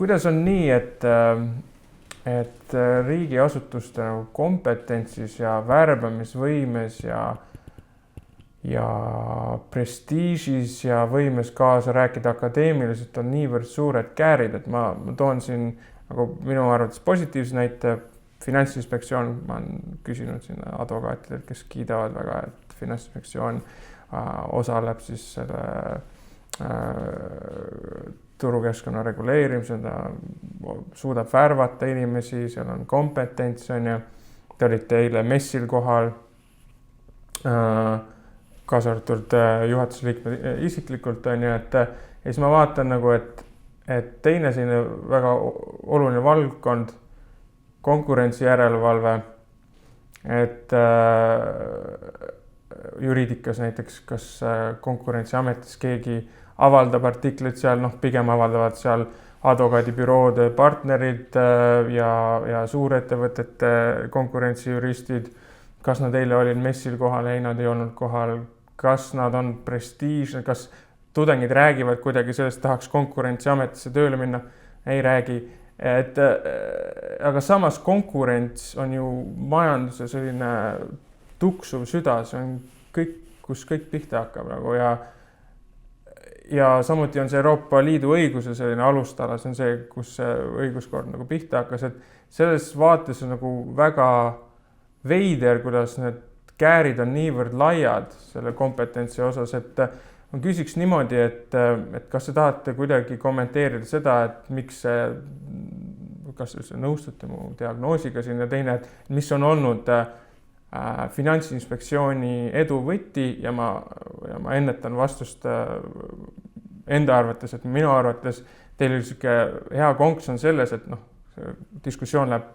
kuidas on nii, et riigiasutuste nagu kompetentsis ja värbamisvõimes ja prestiižis ja võimes kaasa rääkida akadeemiliselt on niivõrd suured käärid, et ma toon siin nagu minu arvates positiivse näite. Finantsinspektsioon, ma olen küsinud siin advokaatidelt, kes kiidavad väga, et Finantsinspektsioon osaleb siis selle turukeskkonna reguleerimisel, ta suudab värvata inimesi, seal on kompetents, on ju. Te olite eile messil kohal, kaasa arvatud juhatuse liikme isiklikult, on ju, et siis ma vaatan nagu, et teine selline väga oluline valdkond, konkurentsijärelevalve, et juriidikas näiteks, kas konkurentsiametis keegi avaldab artiklit seal, pigem avaldavad seal advokaadibüroode partnerid ja suurettevõtete konkurentsijuristid. Kas nad eile olid messil kohal, ei nad ei olnud kohal, kas nad on prestiižne, kas tudengid räägivad kuidagi sellest, tahaks konkurentsiametisse tööle minna, ei räägi. Aga samas konkurents on ju majanduse selline tuksuv süda, see on kõik, kus kõik pihta hakkab nagu ja samuti on see Euroopa Liidu õiguse selline alustala, see on see, kus see õiguskord nagu pihta hakkas, et selles vaates on nagu väga veider, kuidas need käärid on niivõrd laiad selle kompetentsi osas, et ma küsiks niimoodi, et kas te tahate kuidagi kommenteerida seda, et miks kas te nõustute mu diagnoosiga siin ja teine, et mis on olnud Finantsinspektsiooni edu võti ja ma ennetan vastust enda arvates, et minu arvates teil siuke hea konks on selles, et diskussioon läheb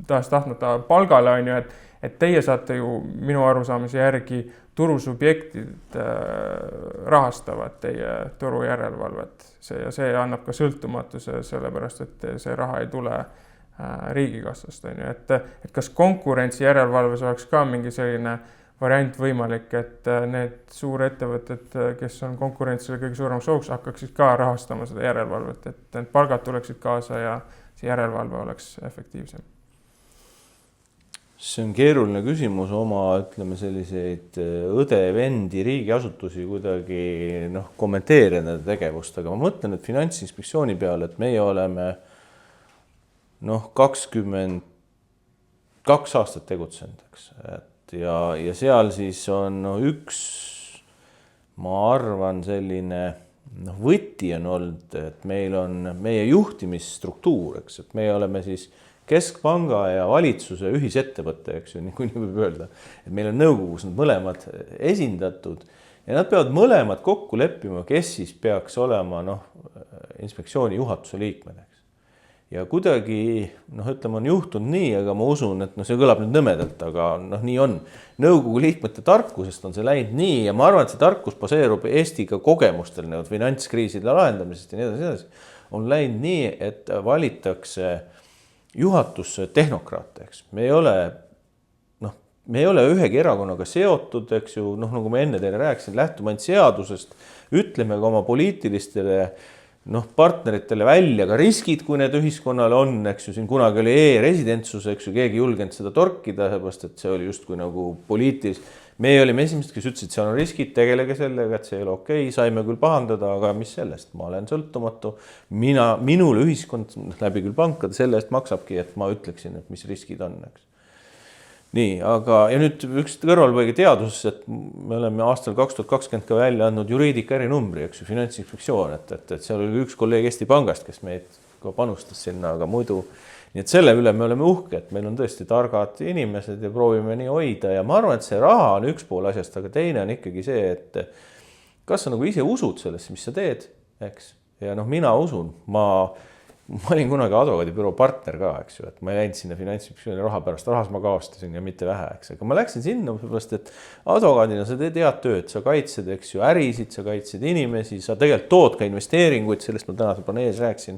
tahtmata palgale, on ju, et teie saate ju minu arusaamise järgi turusubjektid rahastavad teie turujärelevalvet ja see annab ka sõltumatuse, sellepärast et see raha ei tule riigikassast, on ju, et kas konkurentsijärelevalves oleks ka mingi selline variant võimalik, et need suurettevõtted, kes on konkurentsile kõige suuremaks hoogs, hakkaksid ka rahastama seda järelevalvet, et need palgad tuleksid kaasa ja see järelevalve oleks efektiivsem. See on keeruline küsimus oma, ütleme, selliseid õde-vendi riigiasutusi kuidagi kommenteerida nende tegevust, aga ma mõtlen, et Finantsinspektsiooni peale, et meie oleme 22 aastat tegutsenud, eks, ja seal siis on üks, ma arvan, selline võti on olnud, et meil on meie juhtimisstruktuur, eks, et meie oleme siis Keskpanga ja valitsuse ühisettevõte, eks ju, nii võib öelda, et meil on nõukogus nad mõlemad esindatud ja nad peavad mõlemad kokku leppima, kes siis peaks olema inspektsiooni juhatuse liikmed, eks. Ja kuidagi, ütleme, on juhtunud nii, aga ma usun, et see kõlab nüüd nõmedalt, aga nii on. Nõukogu liikmete tarkusest on see läinud nii ja ma arvan, et see tarkus baseerub Eestiga kogemustel finantskriiside lahendamisest ja nii edasi. On läinud nii, et valitakse juhatusse tehnokraate, eks. Me ei ole ühegi erakonnaga seotud, eks ju, nagu ma enne teile rääkisin, lähtuma ainult seadusest, ütleme ka oma poliitilistele partneritele välja ka riskid, kui need ühiskonnale on, eks ju, siin kunagi oli e-residentsus, eks ju, keegi julgenud seda torkida, seepärast, et see oli justkui nagu poliitilis. Me olime esimesed, kes ütlesid, seal on riskid, tegelege sellega, et see ei ole okei, saime küll pahandada, aga mis sellest, ma olen sõltumatu. Minule ühiskond läbi küll pankade selle eest maksabki, et ma ütleksin, et mis riskid on, eks. Nii, aga ja nüüd üks kõrvalpõige teaduses, et me oleme aastal 2020 ka välja andnud juriidika erinumbri, eks ju, Finantsinspektsioon, et seal oli üks kolleeg Eesti Pangast, kes meid ka panustas sinna, aga muidu. Nii et selle üle me oleme uhke, et meil on tõesti targad inimesed ja proovime nii hoida ja ma arvan, et see raha on üks pool asjast, aga teine on ikkagi see, et kas sa nagu ise usud sellesse, mis sa teed, eks. Ja mina usun, ma olin kunagi advokaadibüroo partner ka, eks ju, et ma ei läinud sinna Finantsinspektsiooni raha pärast, rahas ma kaostasin ja mitte vähe, eks. Aga ma läksin sinna, sellepärast, et advokaadina sa teed head tööd, sa kaitsed, eks ju, ärisid, sa kaitsed inimesi, sa tegelikult tood ka investeeringuid, sellest ma tänasel paneelis rääkisin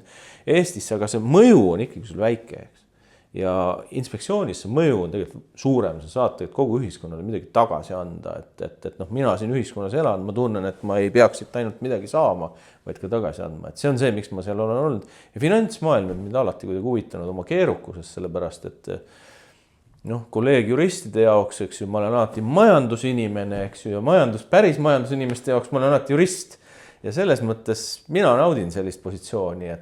Eestisse, aga see mõju on ikkagi sul väike, eks. ja inspektsioonis see mõju on tegelikult suurem, sa saad tegelikult kogu ühiskonnale midagi tagasi anda, et noh, mina siin ühiskonnas elan, ma tunnen, et ma ei peaks siit ainult midagi saama, vaid ka tagasi andma, et see on see, miks ma seal olen olnud. Ja finantsmaailm on mind alati kuidagi huvitanud oma keerukusest, sellepärast, et noh, kolleeg juristide jaoks, eks ju, ma olen alati majandusinimene, eks ju, ja päris majandusinimeste jaoks ma olen alati jurist. Ja selles mõttes mina naudin sellist positsiooni, ja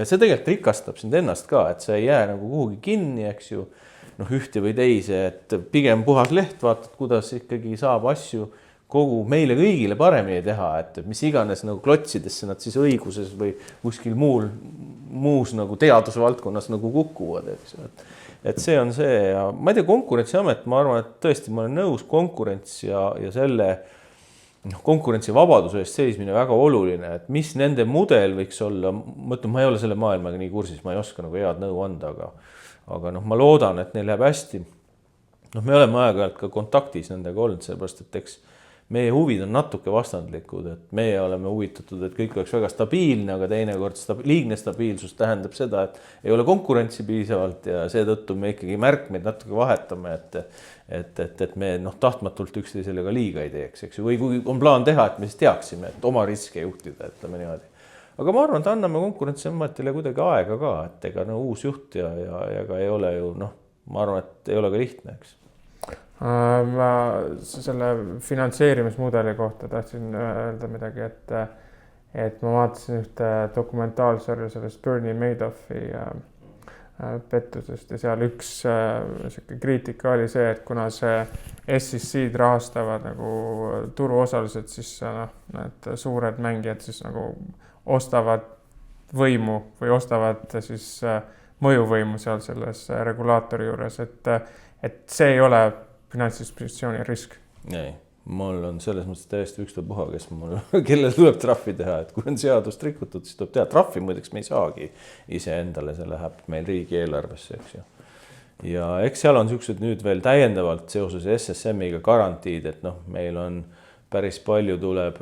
see tegelikult rikastab sind ennast ka, et sa ei jää nagu kuhugi kinni, eks ju, noh, ühte või teise, et pigem puhas leht, vaatad, kuidas ikkagi saab asju kogu meile kõigile paremini teha, et mis iganes nagu klotsidesse nad siis õiguses või kuskil muus nagu teadusvaldkonnas nagu kukuvad, eks ju. Et see on see, ja ma ei tea, Konkurentsiamet, ma arvan, et tõesti ma olen nõus, konkurents ja selle konkurentsivabaduse eest seismine väga oluline, et mis nende mudel võiks olla, mõtlem, ma ei ole selle maailmaga nii kursis, ma ei oska nagu head nõu anda, aga noh, ma loodan, et neil läheb hästi. Noh, me oleme aeg-ajalt ka kontaktis nendega olnud, sellepärast, et eks meie huvid on natuke vastandlikud, et meie oleme huvitatud, et kõik oleks väga stabiilne, aga teinekord liigne stabiilsus tähendab seda, et ei ole konkurentsi piisavalt ja seetõttu me ikkagi märkmeid natuke vahetame, et me tahtmatult üksteisele ka liiga ei teeks, eks ju, või kui on plaan teha, et me siis teaksime, et oma riske juhtida, ütleme niimoodi. Aga ma arvan, et anname Konkurentsiametile kuidagi aega ka, et ega uus juht ja ei ole ju, ma arvan, et ei ole ka lihtne, eks. Ma selle finantseerimismudeli kohta tahtsin öelda midagi, et ma vaatasin ühte dokumentaalsarja sellest Bernie Madoffi pettusest ja seal üks kriitika oli see, et kuna see SEC-d rahastavad nagu turuosalised, siis need suured mängijad siis nagu ostavad võimu või ostavad siis mõjuvõimu seal selles regulaatori juures, et see ei ole finantsinspektsiooni risk. Ei, mul on selles mõttes täiesti ükstapuha, kellel tuleb trahvi teha, et kui on seadust rikutud, siis tuleb teha trahvi, muideks me ei saagi iseendale, see läheb meil riigieelarvesse, eks ju. Ja eks seal on niisugused nüüd veel täiendavalt seoses SSM-iga garantiid, et meil on päris palju tuleb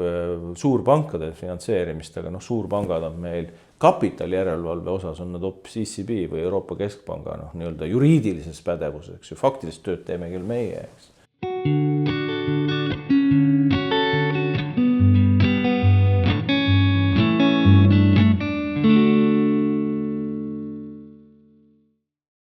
suurpankade finantseerimist, aga suurpangad on meil kapitalijärelevalve osas on nad hoopis ECB või Euroopa Keskpanga nii-öelda juriidilises pädevuses, eks ju, faktilist tööd teeme küll meie, eks.